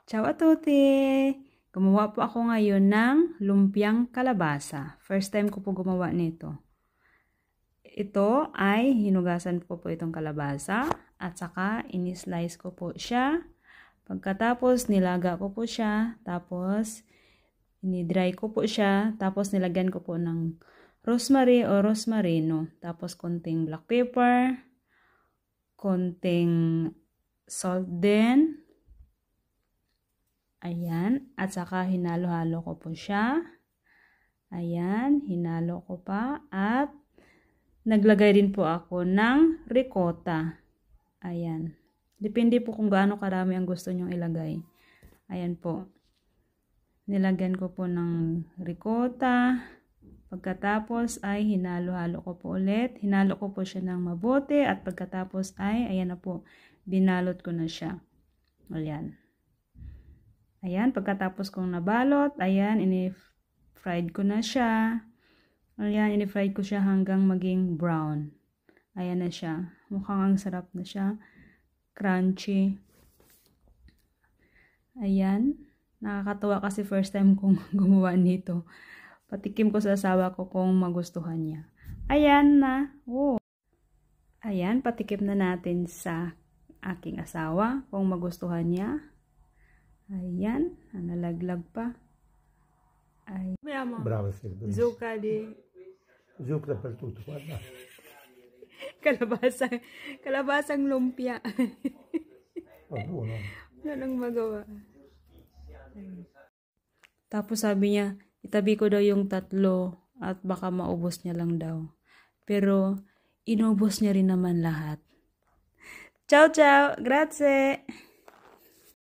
Ciao a tutti! Gumawa po ako ngayon ng lumpiang kalabasa. First time ko po gumawa nito. Ito ay hinugasan po itong kalabasa at saka ini-slice ko po siya. Pagkatapos nilaga ko po siya, tapos ini-dry ko po siya, tapos nilagyan ko po ng rosemary o rosmarino, tapos konting black pepper, konting salt din. Ayan, at saka hinalo-halo ko po siya. Ayan, hinalo ko pa at naglagay din po ako ng ricotta. Ayan, depende po kung gaano karami ang gusto nyong ilagay. Ayan po, nilagyan ko po ng ricotta. Pagkatapos ay hinalo-halo ko po ulit. Hinalo ko po siya ng mabuti at pagkatapos ay, ayan na po, binalot ko na siya. Ayan. Ayan, pagkatapos kong nabalot, ayan, ini-fried ko na siya. Ayan, ini-fried ko siya hanggang maging brown. Ayan na siya. Mukhang ang sarap na siya. Crunchy. Ayan. Nakakatuwa kasi first time kong gumawa nito. Patikim ko sa asawa ko kung magustuhan niya. Ayan na. Oh. Ayan, patikim na natin sa aking asawa kung magustuhan niya. Ayan, nalaglag pa. Ay. Brava, sì. Zucca di... Zucca dappertutto, guarda. Kalabasang lumpia. È buono. Wala nang magawa. Tapos sabi niya, itabi ko daw yung 3 at baka maubos niya lang daw. Pero, inubos niya rin naman lahat. Ciao, ciao! Grazie!